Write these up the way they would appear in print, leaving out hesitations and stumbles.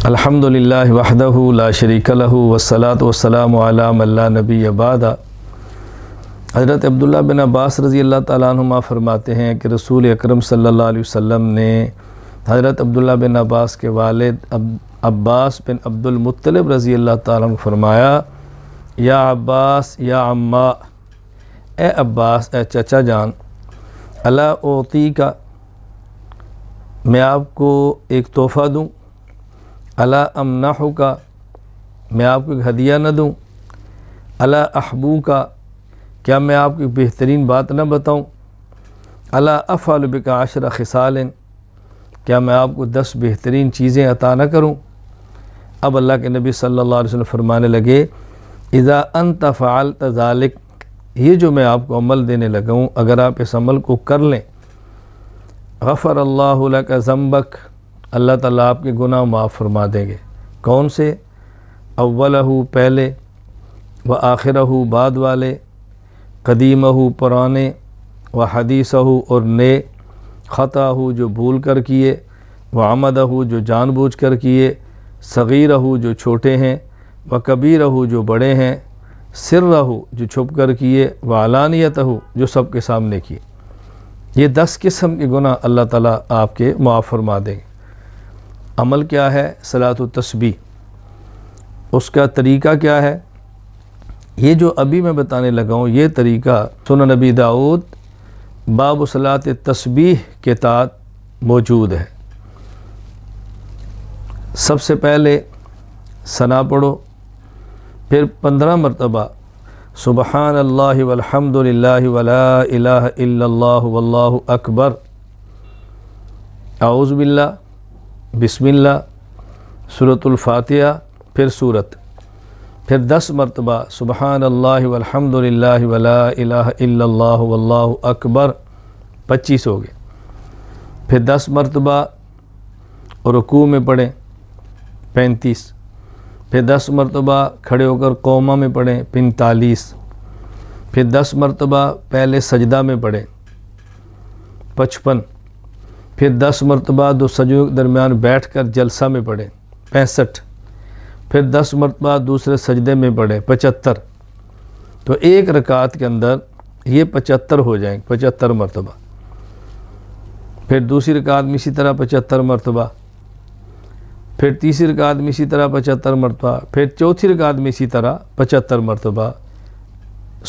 الحمدللہ وحدہ لا شریک لہ والصلاۃ والسلام علی من لا نبی بعد۔ حضرت عبداللہ بن عباس رضی اللہ تعالیٰ عنہما فرماتے ہیں کہ رسول اکرم صلی اللہ علیہ وسلم نے حضرت عبداللہ بن عباس کے والد عباس بن عبد المطلب رضی اللہ تعالیٰ عنہ فرمایا، یا عباس یا عمّا، اے عباس اے چچا جان، الا اعطی کا، میں آپ کو ایک تحفہ دوں، الا امنحو کا، میں آپ کو ایک ہدیہ نہ دوں، الا احبو کا، کیا میں آپ کو ایک بہترین بات نہ بتاؤں، الا افعل بک عشر خصال، کیا میں آپ کو 10 بہترین چیزیں عطا نہ کروں۔ اب اللہ کے نبی صلی اللہ علیہ وسلم فرمانے لگے، اذا انت فعلت ذلک، یہ جو میں آپ کو عمل دینے لگا ہوں، اگر آپ اس عمل کو کر لیں، غفر اللہ لک ذنبک، اللہ تعالیٰ آپ کے گناہ معاف فرما دیں گے۔ کون سے؟ اولہ پہلے، و آخرہ بعد والے، قدیمہ پرانے، و حدیثہ اور نئے، خطا جو بھول کر کیے، و عمدہ جو جان بوجھ کر کیے، صغیرہ جو چھوٹے ہیں، و کبیرہ جو بڑے ہیں، سرہ جو چھپ کر کیے، و علانیتہ جو سب کے سامنے کیے۔ یہ 10 قسم کے گناہ اللہ تعالیٰ آپ کے معاف فرما دیں گے۔ عمل کیا ہے؟ صلاۃ التسبیح۔ اس کا طریقہ کیا ہے؟ یہ جو ابھی میں بتانے لگا ہوں، یہ طریقہ سنن نبی داؤد باب صلاۃ التسبیح کے تحت موجود ہے۔ سب سے پہلے ثنا پڑھو، پھر 15 مرتبہ سبحان اللہ والحمد للہ ولا الہ الا اللہ واللہ اکبر، اعوذ باللہ، بسم اللہ، سورۃ الفاتحہ، پھر سورت، پھر 10 مرتبہ سبحان اللہ والحمد للہ ولا الہ الا اللہ واللہ اکبر، 25 ہو گئے۔ پھر 10 مرتبہ رکوع میں پڑھیں، 35، پھر 10 مرتبہ کھڑے ہو کر قومہ میں پڑھیں، 45، پھر 10 مرتبہ پہلے سجدہ میں پڑھیں، 55، پھر 10 مرتبہ 2 سجدوں کے درمیان بیٹھ کر جلسہ میں پڑھیں، 65، پھر 10 مرتبہ دوسرے سجدے میں پڑھیں، 75۔ تو ایک رکعت کے اندر یہ 75 ہو جائیں گے، 75 مرتبہ۔ پھر دوسری رکعت میں اسی طرح 75 مرتبہ، پھر تیسری رکعت میں اسی طرح 75 مرتبہ، پھر چوتھی رکعت میں اسی طرح 75 مرتبہ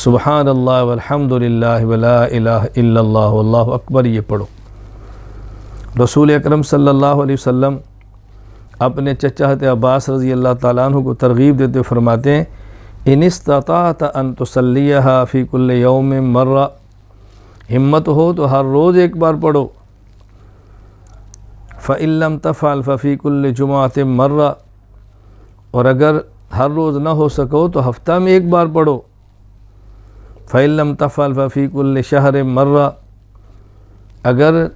سبحان اللہ والحمد للہ ولا الہ الا اللہ واللہ اکبر، یہ پڑھو۔ رسول اکرم صلی اللہ علیہ وسلم اپنے چچا حضرت عباس رضی اللہ تعالیٰ عنہ کو ترغیب دیتے ہوئے فرماتے ہیں، ان استطاعت ان تصلیھا فی کل یوم مرہ، ہمت ہو تو ہر روز ایک بار پڑھو، فإن لم تفعل ففی کل جمعۃ مرہ، اور اگر ہر روز نہ ہو سکو تو ہفتہ میں ایک بار پڑھو، فإن لم تفعل ففی کل شہر مرہ، اگر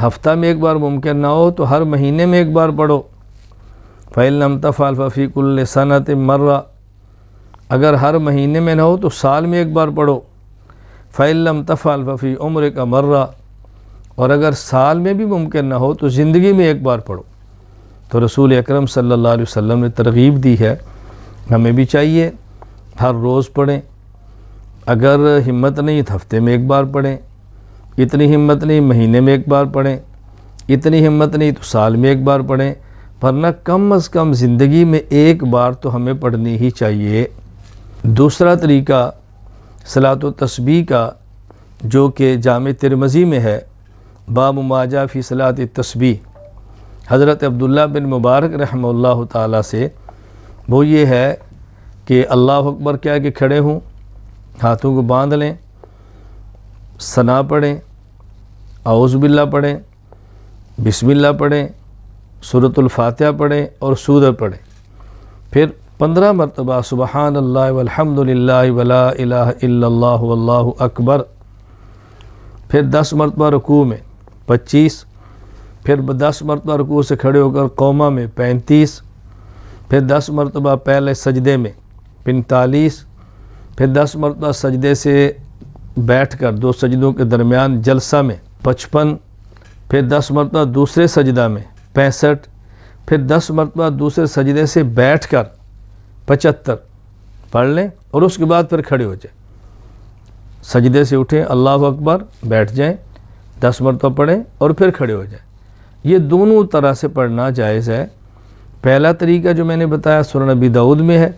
ہفتہ میں ایک بار ممکن نہ ہو تو ہر مہینے میں ایک بار پڑھو، فإن لم تفعل ففی کل سنۃ مرہ، اگر ہر مہینے میں نہ ہو تو سال میں ایک بار پڑھو، فإن لم تفعل ففی عمرک مرہ، اور اگر سال میں بھی ممکن نہ ہو تو زندگی میں ایک بار پڑھو۔ تو رسول اکرم صلی اللہ علیہ وسلم نے ترغیب دی ہے، ہمیں بھی چاہیے ہر روز پڑھیں، اگر ہمت نہیں تو ہفتے میں ایک بار پڑھیں، اتنی ہمت نہیں مہینے میں ایک بار پڑھیں، اتنی ہمت نہیں تو سال میں ایک بار پڑھیں، ورنہ کم از کم زندگی میں ایک بار تو ہمیں پڑھنی ہی چاہیے۔ دوسرا طریقہ صلاۃ التسبیح کا، جو کہ جامع ترمذی میں ہے، باب ما جاء فی صلاۃ التسبیح، حضرت عبداللہ بن مبارک رحمہ اللہ تعالیٰ سے، وہ یہ ہے کہ اللہ اکبر کہہ کے کھڑے ہوں، ہاتھوں کو باندھ لیں، ثنا پڑھیں، اعوذ باللہ پڑھیں، بسم اللہ پڑھیں، سورۃ الفاتحہ پڑھیں اور سورت پڑھیں، پھر 15 مرتبہ سبحان اللہ والحمد للہ ولا الہ الا اللہ واللہ اکبر، پھر 10 مرتبہ رکوع میں، 25، پھر 10 مرتبہ رکوع سے کھڑے ہو کر قومہ میں، 35، پھر 10 مرتبہ پہلے سجدے میں، 45، پھر 10 مرتبہ سجدے سے بیٹھ کر 2 سجدوں کے درمیان جلسہ میں، 55، پھر 10 مرتبہ دوسرے سجدہ میں، 65، پھر 10 مرتبہ دوسرے سجدے سے بیٹھ کر 75 پڑھ لیں اور اس کے بعد پھر کھڑے ہو جائیں. سجدے سے اٹھیں، اللہ اکبر، بیٹھ جائیں، 10 مرتبہ پڑھیں اور پھر کھڑے ہو جائیں. یہ دونوں طرح سے پڑھنا جائز ہے. پہلا طریقہ جو میں نے بتایا سنن نبی داؤد میں ہے،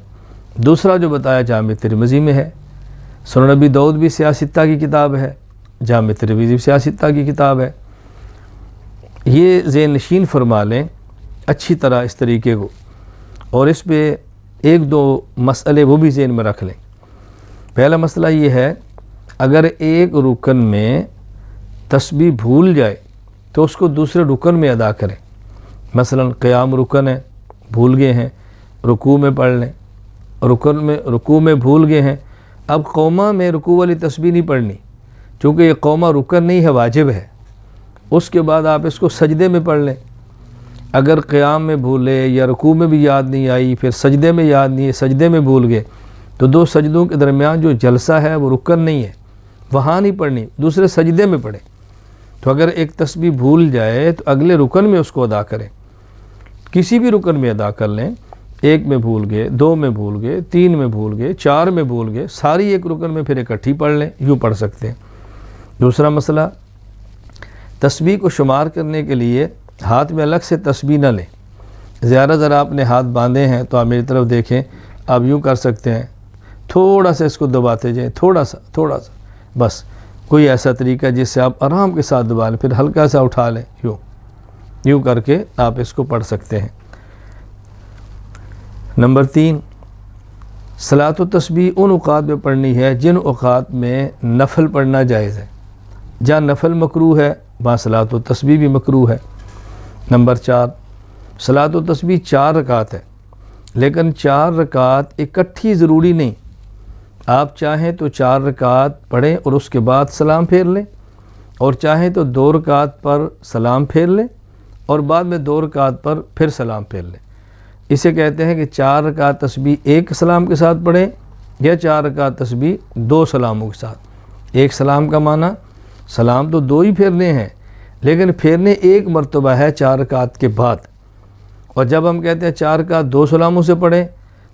دوسرا جو بتایا جامع ترمذی میں ہے. سنن نبی داؤد بھی سیاستہ کی کتاب ہے، جامع ترمذی بھی سیاستہ کی کتاب ہے. یہ ذہن نشین فرما لیں اچھی طرح اس طریقے کو، اور اس پہ ایک دو مسئلے وہ بھی ذہن میں رکھ لیں. پہلا مسئلہ یہ ہے، اگر ایک رکن میں تسبیح بھول جائے تو اس کو دوسرے رکن میں ادا کریں. مثلا قیام رکن ہے، بھول گئے ہیں، رکوع میں پڑھ لیں. رکوع میں بھول گئے ہیں، اب قومہ میں رکوع والی تسبیح نہیں پڑھنی، چونکہ یہ قومہ رکن نہیں ہے، واجب ہے. اس کے بعد آپ اس کو سجدے میں پڑھ لیں. اگر قیام میں بھولے یا رکوع میں بھی یاد نہیں آئی، پھر سجدے میں یاد نہیں ہے، سجدے میں بھول گئے، تو دو سجدوں کے درمیان جو جلسہ ہے وہ رکن نہیں ہے، وہاں نہیں پڑھنی، دوسرے سجدے میں پڑھیں. تو اگر ایک تسبیح بھول جائے تو اگلے رکن میں اس کو ادا کریں. کسی بھی رکن میں ادا کر لیں. 1 میں بھول گئے، 2 میں بھول گئے، 3 میں بھول گئے، 4 میں بھول گئے، ساری ایک رکن میں پھر اکٹھی پڑھ لیں، یوں پڑھ سکتے ہیں. دوسرا مسئلہ، تسبیح کو شمار کرنے کے لیے ہاتھ میں الگ سے تسبیح نہ لیں. زیادہ ذرا آپ نے ہاتھ باندھے ہیں تو آپ میری طرف دیکھیں، آپ یوں کر سکتے ہیں، تھوڑا سا اس کو دباتے جائیں، تھوڑا سا بس. کوئی ایسا طریقہ جس سے آپ آرام کے ساتھ دبا لیں، پھر ہلکا سا اٹھا لیں، یوں کر کے آپ اس کو پڑھ سکتے ہیں. نمبر 3، صلاۃ و تسبیح ان اوقات میں پڑھنی ہے جن اوقات میں نفل پڑھنا جائز ہے. جہاں نفل مکروہ ہے وہاں صلاۃ و تسبیح بھی مکروہ ہے. نمبر 4، صلاۃ و تسبیح 4 رکعت ہے، لیکن 4 رکعت اکٹھی ضروری نہیں. آپ چاہیں تو 4 رکعت پڑھیں اور اس کے بعد سلام پھیر لیں، اور چاہیں تو 2 رکعت پر سلام پھیر لیں اور بعد میں 2 رکعت پر پھر سلام پھیر لیں. اسے کہتے ہیں کہ 4 رکعت تسبیح ایک سلام کے ساتھ پڑھیں، یا 4 رکعت تسبیح 2 سلاموں کے ساتھ. ایک سلام کا معنی سلام تو 2 ہی پھیرنے ہیں، لیکن پھیرنے ایک مرتبہ ہے 4 رکعت کے بعد. اور جب ہم کہتے ہیں 4 رکعت 2 سلاموں سے پڑھیں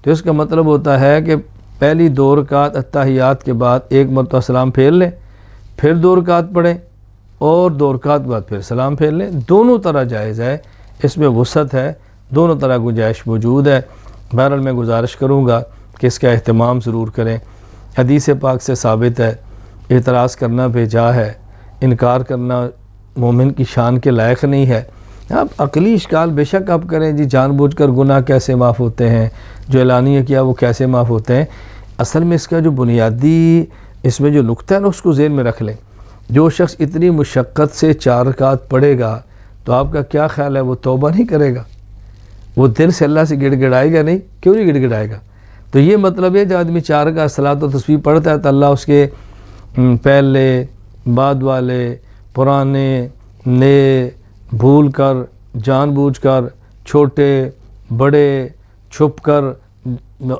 تو اس کا مطلب ہوتا ہے کہ پہلی 2 رکعت اتحیات کے بعد ایک مرتبہ سلام پھیر لیں، پھر 2 رکعت پڑھیں اور 2 رکعت بعد پھر سلام پھیر لیں. دونوں طرح جائز ہے، اس میں وسعت ہے، دونوں طرح گنجائش موجود ہے. بہرحال میں گزارش کروں گا کہ اس کا اہتمام ضرور کریں. حدیث پاک سے ثابت ہے، اعتراض کرنا بے جا ہے، انکار کرنا مومن کی شان کے لائق نہیں ہے. اب عقلی اشکال بے شک آپ کریں، جی جان بوجھ کر گناہ کیسے معاف ہوتے ہیں، جو اعلانیہ کیا وہ کیسے معاف ہوتے ہیں. اصل میں اس کا جو بنیادی اس میں جو نقطہ ہے نا اس کو ذہن میں رکھ لیں. جو شخص اتنی مشقت سے 4 رکعت پڑھے گا تو آپ کا کیا خیال ہے وہ توبہ نہیں کرے گا؟ وہ دل سے اللہ سے گڑ گڑائے گا نہیں؟ کیوں نہیں گڑ گڑائے گا؟ تو یہ مطلب ہے جب آدمی 4 رکعت صلاۃ و تسبیح پڑھتا ہے تو اللہ اس کے پہلے بعد والے پرانے نئے بھول کر جان بوجھ کر چھوٹے بڑے چھپ کر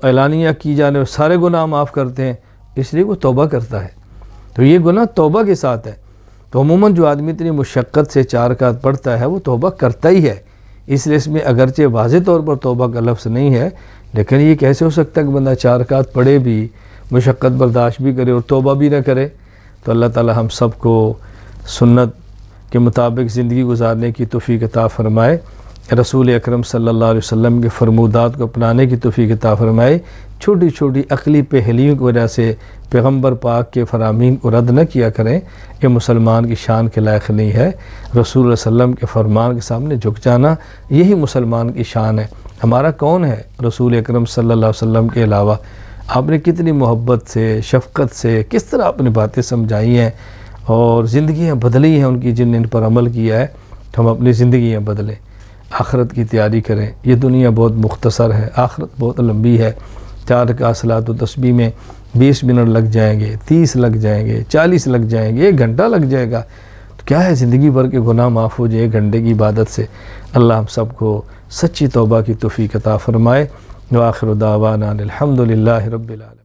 اعلانیہ کی جانے والے سارے گناہ معاف کرتے ہیں، اس لیے وہ توبہ کرتا ہے. تو یہ گناہ توبہ کے ساتھ ہے. تو عموماً جو آدمی اتنی مشقت سے 4 رکعت پڑھتا ہے وہ توبہ کرتا ہی ہے. اس لیے اس میں اگرچہ واضح طور پر توبہ کا لفظ نہیں ہے، لیکن یہ کیسے ہو سکتا ہے کہ بندہ 4 رکعت پڑھے بھی، مشقت برداشت بھی کرے اور توبہ بھی نہ کرے. تو اللہ تعالی ہم سب کو سنت کے مطابق زندگی گزارنے کی توفیق عطا فرمائے، رسول اکرم صلی اللہ علیہ وسلم کے فرمودات کو اپنانے کی توفیق عطا فرمائے. چھوٹی چھوٹی عقلی پہلیوں کی وجہ سے پیغمبر پاک کے فرامین کو رد نہ کیا کریں، یہ مسلمان کی شان کے لائق نہیں ہے. رسول اللہ علیہ وسلم کے فرمان کے سامنے جھک جانا یہی مسلمان کی شان ہے. ہمارا کون ہے رسول اکرم صلی اللہ علیہ وسلم کے علاوہ؟ آپ نے کتنی محبت سے شفقت سے کس طرح اپنی باتیں سمجھائی ہیں اور زندگیاں بدلی ہیں ان کی، جن نے ان پر عمل کیا ہے. تو ہم اپنی زندگیاں بدلیں، آخرت کی تیاری کریں. یہ دنیا بہت مختصر ہے، آخرت بہت لمبی ہے. 4 رکعت صلاۃ و تسبیح میں 20 منٹ لگ جائیں گے، 30 لگ جائیں گے، 40 لگ جائیں گے، 1 گھنٹہ لگ جائے گا. تو کیا ہے، زندگی بھر کے گناہ معاف ہو جائے 1 گھنٹے کی عبادت سے. اللہ ہم سب کو سچی توبہ کی توفیق عطا فرمائے. وآخر دعوانا الحمد للہ رب العالمین.